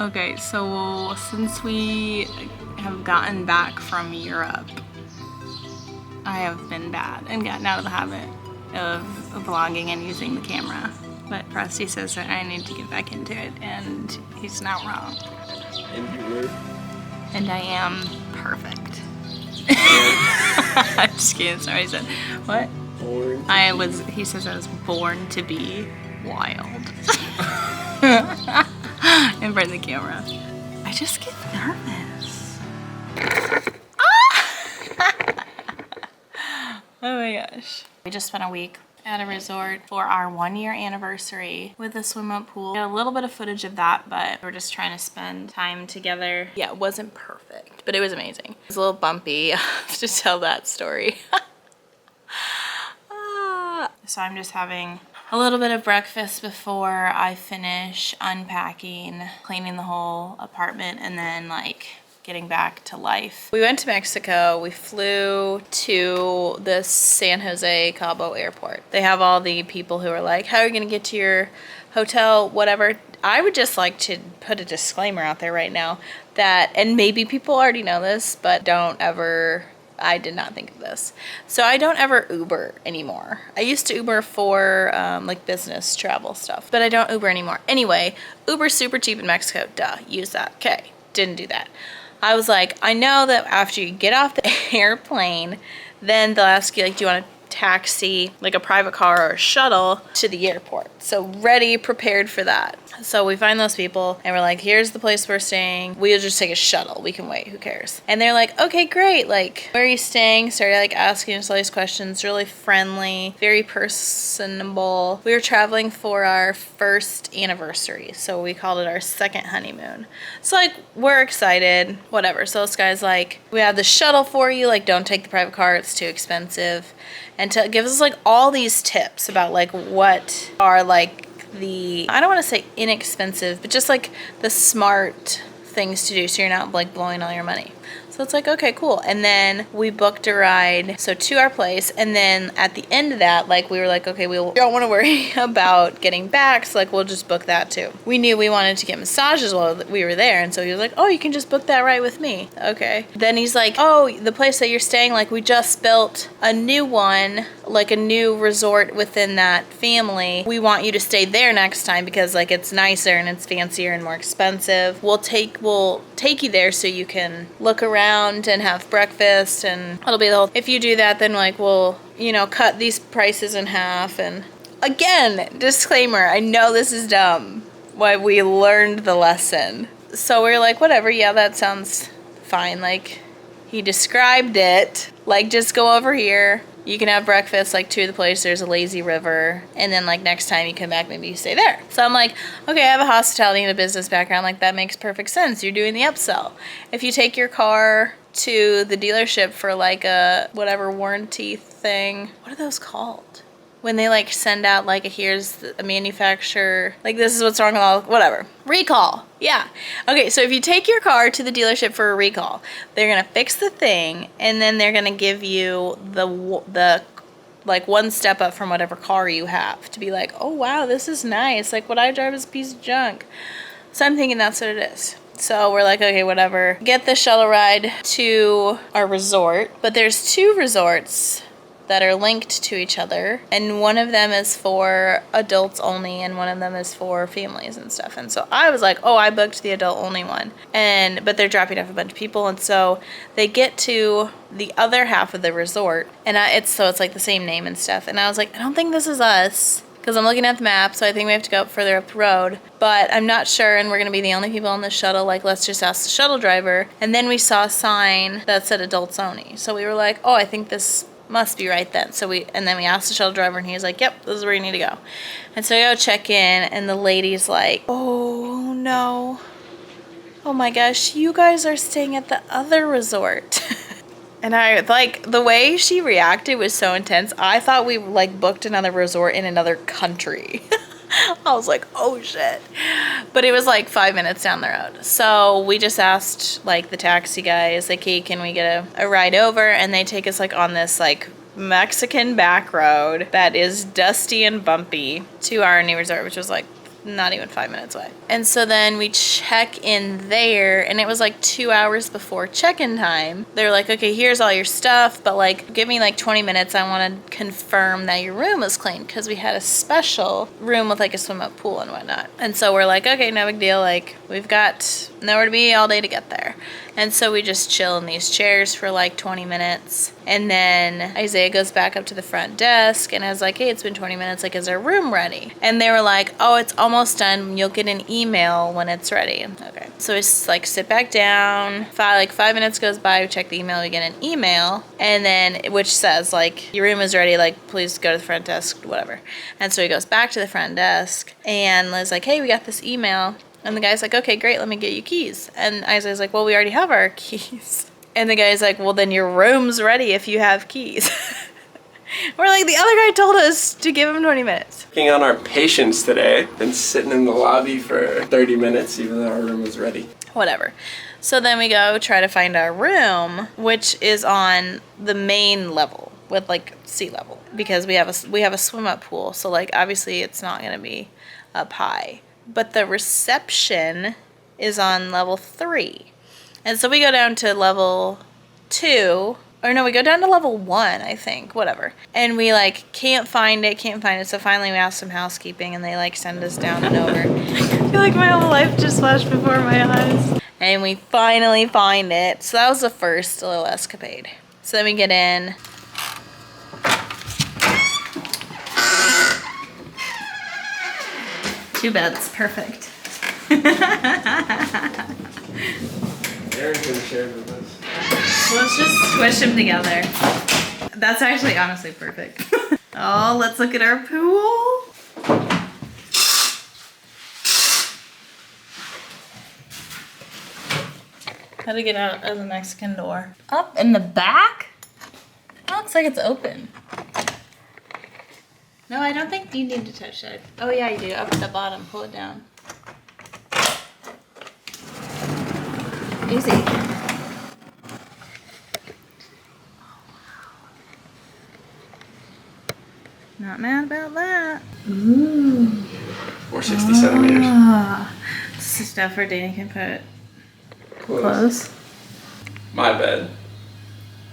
Okay, so since we have gotten back from Europe, I have been bad and gotten out of the habit of vlogging and using the camera. But Rusty says that I need to get back into it, and he's not wrong. And you were? And I am perfect. I'm just kidding, sorry, I said, what? He says I was born to be wild. In front of the camera. I just get nervous. Oh my gosh. We just spent a week at a resort for our 1-year anniversary with a swim up pool. Got a little bit of footage of that, but we're just trying to spend time together. Yeah, it wasn't perfect, but it was amazing. It was a little bumpy. I have to tell that story. So I'm just having a little bit of breakfast before I finish unpacking, cleaning the whole apartment, and then like getting back to life. We went to Mexico. We flew to the San Jose Cabo airport. They have all the people who are like, how are you gonna get to your hotel, whatever. I would just like to put a disclaimer out there right now that, and maybe people already know this, but don't ever, I did not think of this. So I don't ever Uber anymore. I used to Uber for like business travel stuff, but I don't Uber anymore. Anyway, Uber's super cheap in Mexico. Duh, use that. Okay, didn't do that. I was like, I know that after you get off the airplane, then they'll ask you, like, do you want a taxi, like a private car or a shuttle to the airport? So ready, prepared for that. So we find those people and we're like, here's the place we're staying. We'll just take a shuttle. We can wait, who cares? And they're like, okay, great. Like, where are you staying? Started like asking us all these questions, really friendly, very personable. We were traveling for our first anniversary. So we called it our second honeymoon. So like, we're excited, whatever. So this guy's like, we have the shuttle for you. Like, don't take the private car. It's too expensive. And to give us like all these tips about like what are like the, I don't want to say inexpensive, but just like the smart things to do so you're not like blowing all your money. So it's like, okay, cool. And then we booked a ride, so to our place. And then at the end of that, like we were like, okay, we don't want to worry about getting back. So like, we'll just book that too. We knew we wanted to get massages while we were there. And so he was like, oh, you can just book that right with me. Okay. Then he's like, oh, the place that you're staying, like we just built a new one, like a new resort within that family. We want you to stay there next time because like it's nicer and it's fancier and more expensive. We'll take you there so you can look around and have breakfast, and it'll be the whole, if you do that, then like we'll, you know, cut these prices in half. And again, disclaimer, I know this is dumb, why we learned the lesson. So we're like, whatever, yeah, that sounds fine. Like, he described it like, just go over here, you can have breakfast like to the place, there's a lazy river, and then like next time you come back, maybe you stay there. So I'm like, okay, I have a hospitality and a business background, like that makes perfect sense. You're doing the upsell. If you take your car to the dealership for like a whatever warranty thing, what are those called? When they like send out like, here's a manufacturer, like this is what's wrong with all, whatever. Recall, yeah. Okay, so if you take your car to the dealership for a recall, they're gonna fix the thing and then they're gonna give you the like one step up from whatever car you have to be like, oh wow, this is nice. Like what I drive is a piece of junk. So I'm thinking that's what it is. So we're like, okay, whatever. Get the shuttle ride to our resort, but there's 2 resorts that are linked to each other, and one of them is for adults only and one of them is for families and stuff. And so I was like, oh, I booked the adult only one, but they're dropping off a bunch of people. And so they get to the other half of the resort, and it's like the same name and stuff, and I was like, I don't think this is us, because I'm looking at the map, so I think we have to go up further up the road, but I'm not sure, and we're gonna be the only people on the shuttle, like let's just ask the shuttle driver. And then we saw a sign that said adults only, so we were like, oh, I think this must be right then. And then we asked the shuttle driver and he was like, yep, this is where you need to go. And so we go check in and the lady's like, oh no, oh my gosh, you guys are staying at the other resort. And I like, the way she reacted was so intense. I thought we like booked another resort in another country. I was like, oh shit. But it was like 5 minutes down the road. So we just asked like the taxi guys, like, hey, can we get a ride over? And they take us like on this like Mexican back road that is dusty and bumpy to our new resort, which was like not even 5 minutes away. And so then we check in there, and it was like 2 hours before check-in time. They're like, okay, here's all your stuff, but like, give me like 20 minutes. I want to confirm that your room is clean, because we had a special room with like a swim-up pool and whatnot. And so we're like, okay, no big deal. Like, we've got nowhere to be all day to get there. And so we just chill in these chairs for like 20 minutes. And then Isaiah goes back up to the front desk and I was like, hey, it's been 20 minutes. Like, is our room ready? And they were like, oh, it's almost done. You'll get an email when it's ready. Okay. So we like sit back down. 5 minutes goes by. We check the email. We get an email. And then which says like, your room is ready. Like, please go to the front desk, whatever. And so he goes back to the front desk and Liz like, hey, we got this email. And the guy's like, okay, great, let me get you keys. And Isaiah's like, well, we already have our keys. And the guy's like, well, then your room's ready if you have keys. We're like, the other guy told us to give him 20 minutes. Working on our patience today. Been sitting in the lobby for 30 minutes even though our room was ready. Whatever. So then we go try to find our room, which is on the main level with like sea level. Because we have a swim up pool. So like, obviously it's not gonna be up high. But the reception is on level 3. And so we go down to level 2. Or no, we go down to level 1, I think. Whatever. And we like can't find it. So finally we asked some housekeeping and they like send us down and over. I feel like my whole life just flashed before my eyes. And we finally find it. So that was the first little escapade. So then we get in. 2 beds, perfect. Aaron's gonna share with us. Let's just squish them together. That's actually honestly perfect. Oh, let's look at our pool. How to get out of the Mexican door? Up in the back? It looks like it's open. No, I don't think you need to touch that. Oh yeah, you do. Up at the bottom. Pull it down. Easy. Not mad about that. Ooh. 460 centimeters. This is stuff where Danny can put clothes. My bed.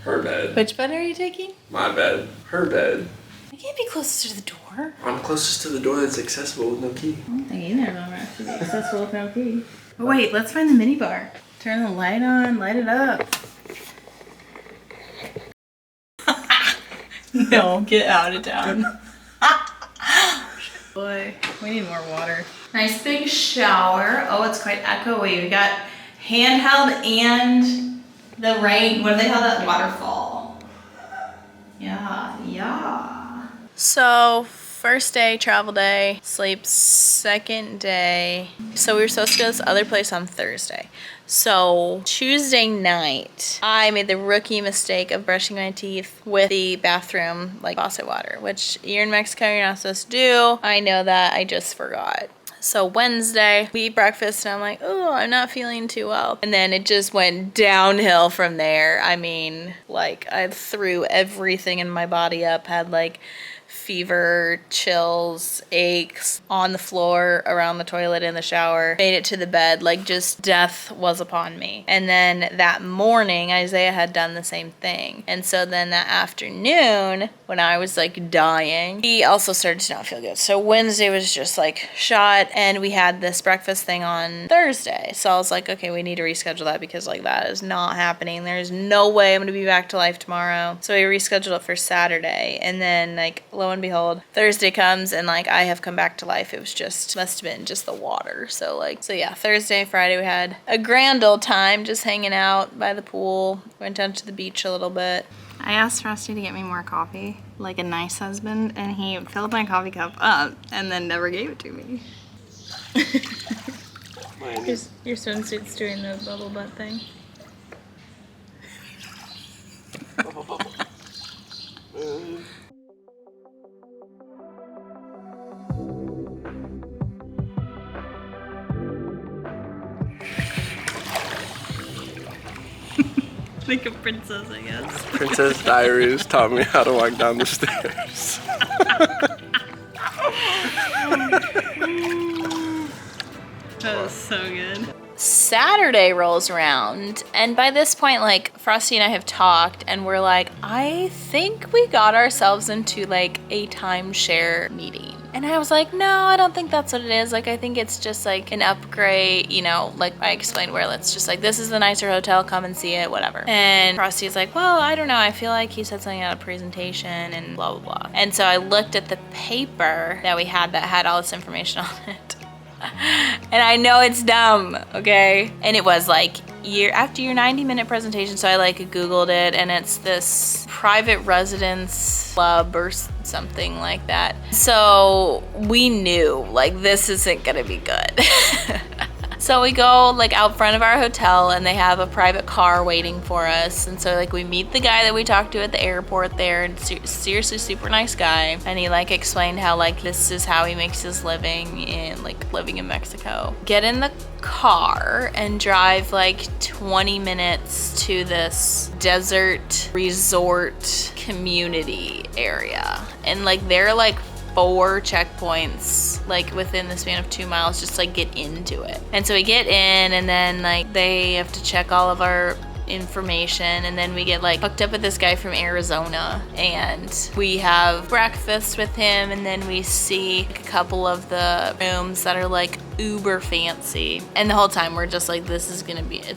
Her bed. Which bed are you taking? My bed. Her bed. You can't be closest to the door. I'm closest to the door that's accessible with no key. I don't think either of them are actually accessible with no key. Oh, wait, let's find the mini bar. Turn the light on, light it up. No, get out of town. Boy, we need more water. Nice big shower. Oh, it's quite echoey. We got handheld and the rain. What do they call that? Waterfall. Yeah. So, first day, travel day, sleep, second day. So we were supposed to go to this other place on Thursday. So Tuesday night, I made the rookie mistake of brushing my teeth with the bathroom, like faucet water, which you're in Mexico, you're not supposed to do. I know that, I just forgot. So Wednesday, we eat breakfast and I'm like, oh, I'm not feeling too well. And then it just went downhill from there. I mean, like I threw everything in my body up, had like fever, chills, aches on the floor, around the toilet, in the shower, made it to the bed, like just death was upon me. And then that morning, Isaiah had done the same thing. And so then that afternoon, when I was like dying, he also started to not feel good. So Wednesday was just like shot, and we had this breakfast thing on Thursday. So I was like, okay, we need to reschedule that because like that is not happening. There's no way I'm gonna be back to life tomorrow. So we rescheduled it for Saturday, and then like lo and behold, Thursday comes and like I have come back to life. It was just, must have been just the water. So yeah, Thursday, Friday we had a grand old time just hanging out by the pool. Went down to the beach a little bit. I asked Frosty to get me more coffee, like a nice husband, and he filled my coffee cup up and then never gave it to me. Your swimsuit's doing the bubble butt thing. Bubble, bubble. Like a princess, I guess. Princess Diaries taught me how to walk down the stairs. So good. Saturday rolls around, and by this point, like, Frosty and I have talked, and we're like, I think we got ourselves into like a timeshare meeting. And I was like, no, I don't think that's what it is. Like, I think it's just like an upgrade, you know, like I explained where it's just like, this is the nicer hotel, come and see it, whatever. And Frosty's like, well, I don't know. I feel like he said something at a presentation and blah, blah, blah. And so I looked at the paper that we had that had all this information on it. And I know it's dumb, okay? And it was like after your 90-minute presentation, so I like Googled it, and it's this private residence club or something like that. So we knew, like, this isn't gonna be good. So we go like out front of our hotel, and they have a private car waiting for us. And so like we meet the guy that we talked to at the airport there, and seriously super nice guy. And he like explained how like this is how he makes his living in like living in Mexico. Get in the car and drive like 20 minutes to this desert resort community area. And like they're like 4 checkpoints like within the span of 2 miles, just like get into it. And so we get in, and then like they have to check all of our information, and then we get like hooked up with this guy from Arizona, and we have breakfast with him, and then we see like a couple of the rooms that are like uber fancy, and the whole time we're just like, it's gonna be a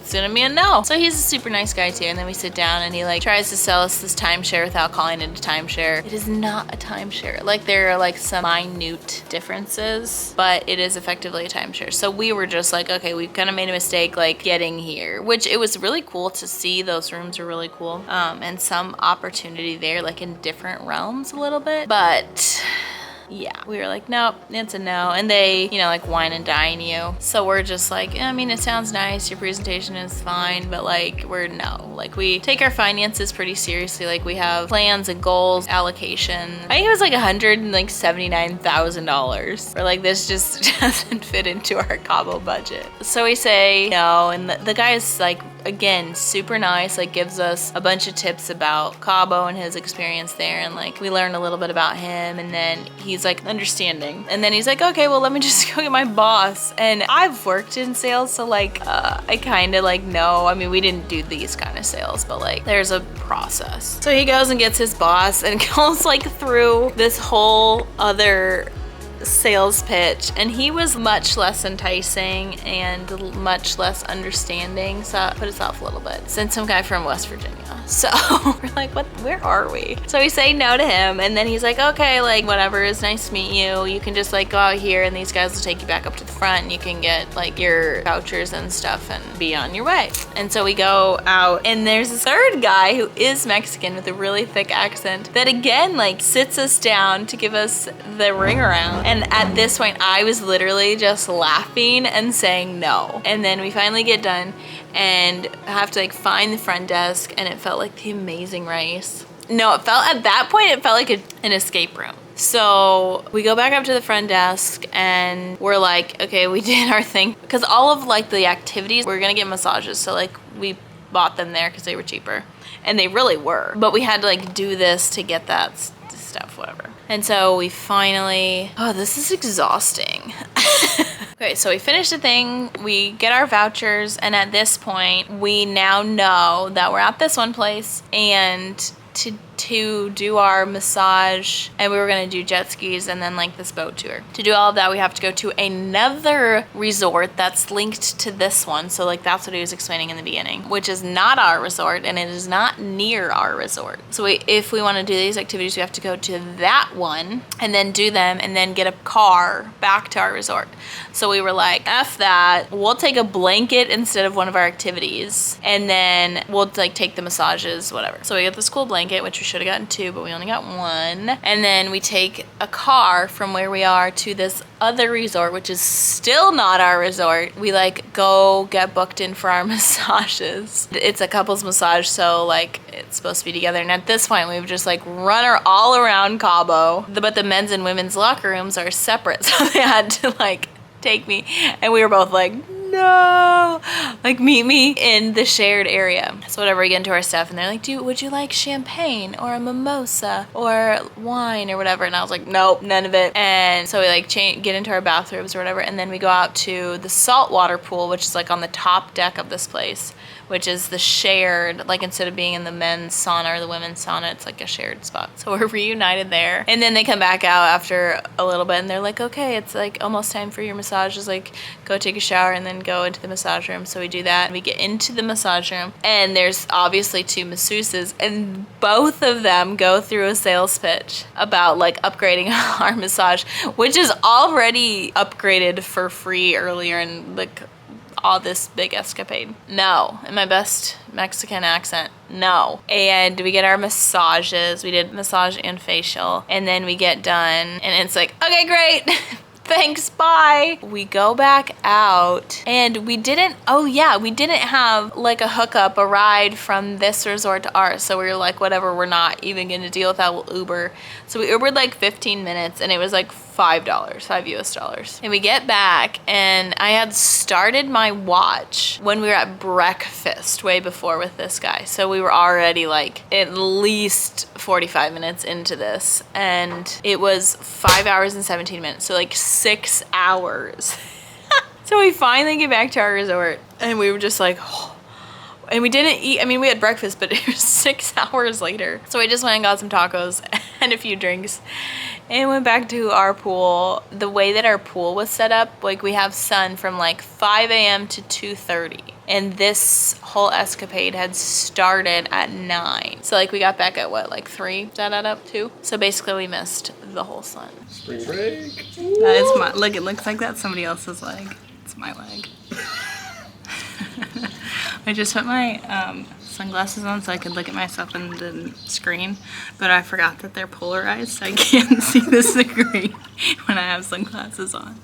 no. So he's a super nice guy too, and then we sit down and he like tries to sell us this timeshare without calling it a timeshare. It is not a timeshare. Like there are like some minute differences, but it is effectively a timeshare. So we were just like, okay, we've kind of made a mistake like getting here, which it was really cool to see. Those rooms are really cool, and some opportunity there like in different realms a little bit, but yeah, we were like, nope, it's a no. And they, you know, like wine and dine you. So we're just like, I mean, it sounds nice, your presentation is fine, but like we're no. Like we take our finances pretty seriously. Like we have plans and goals, allocation. I think it was like $179,000. We're like, this just doesn't fit into our Cabo budget. So we say no, and the guy is like, again, super nice, like gives us a bunch of tips about Cabo and his experience there, and like we learned a little bit about him, and then he's like understanding, and then he's like, okay, well let me just go get my boss. And I've worked in sales, so like I kind of like know, I mean we didn't do these kind of sales, but like there's a process. So he goes and gets his boss and goes like through this whole other sales pitch, and he was much less enticing and much less understanding, so that put us off a little bit. Sent some guy from West Virginia. So we're like, what, where are we? So we say no to him, and then he's like, okay, like whatever, it's nice to meet you. You can just like go out here and these guys will take you back up to the front, and you can get like your vouchers and stuff and be on your way. And so we go out, and there's a third guy who is Mexican with a really thick accent that again like sits us down to give us the ring around. And at this point, I was literally just laughing and saying no. And then we finally get done and have to like find the front desk, and it felt like The Amazing Race. No, it felt, at that point, it felt like an escape room. So we go back up to the front desk, and we're like, okay, we did our thing. Because all of like the activities, we're gonna get massages. So like we bought them there because they were cheaper, and they really were. But we had to like do this to get that stuff, whatever. And so we finally, oh, this is exhausting. Okay, so we finish the thing, we get our vouchers, and at this point, we now know that we're at this one place, and to do our massage, and we were gonna do jet skis and then like this boat tour. To do all of that, we have to go to another resort that's linked to this one. So like that's what he was explaining in the beginning, which is not our resort, and it is not near our resort. So if we want to do these activities, we have to go to that one and then do them and then get a car back to our resort. So we were like, F that, we'll take a blanket instead of one of our activities, and then we'll like take the massages, whatever. So we got this cool blanket, which we should have gotten 2, but we only got 1. And then we take a car from where we are to this other resort, which is still not our resort. We like go get booked in for our massages. It's a couples massage, so like it's supposed to be together. And at this point, we've just like run her all around Cabo, but the men's and women's locker rooms are separate, so they had to like take me, and we were both like, no. like meet me in the shared area. So whatever, we get into our stuff and they're like, would you like champagne or a mimosa or wine or whatever? And I was like, nope, none of it. And so we like get into our bathrobes or whatever, and then we go out to the saltwater pool, which is like on the top deck of this place, which is the shared, like instead of being in the men's sauna or the women's sauna, it's like a shared spot. So we're reunited there. And then they come back out after a little bit and they're like, okay, it's like almost time for your massage. Just like go take a shower and then go into the massage room. So we do that and we get into the massage room and there's obviously 2 masseuses and both of them go through a sales pitch about like upgrading our massage, which is already upgraded for free earlier in like all this big escapade. No, in my best Mexican accent, no. And we get our massages. We did massage and facial, and then we get done and it's like, okay, great. Thanks, bye. We go back out and we didn't have like a hookup, a ride from this resort to ours. So we were like, whatever, we're not even gonna deal with that, we'll Uber. So we Ubered like 15 minutes and it was like $5 US. And we get back and I had started my watch when we were at breakfast way before with this guy. So we were already like at least 45 minutes into this and it was 5 hours and 17 minutes. So like 6 hours. So we finally get back to our resort and we were just like, oh. And we didn't eat, I mean, we had breakfast, but it was 6 hours later. So we just went and got some tacos and a few drinks and went back to our pool. The way that our pool was set up, like we have sun from like 5 a.m. to 2:30. And this whole escapade had started at 9. So like we got back at what, like 3? Did that add up? 2? So basically we missed the whole sun. Spring break. That is my, look, it looks like that's somebody else's leg. It's my leg. I just put my sunglasses on so I could look at myself in the screen, but I forgot that they're polarized, so I can't see the screen when I have sunglasses on.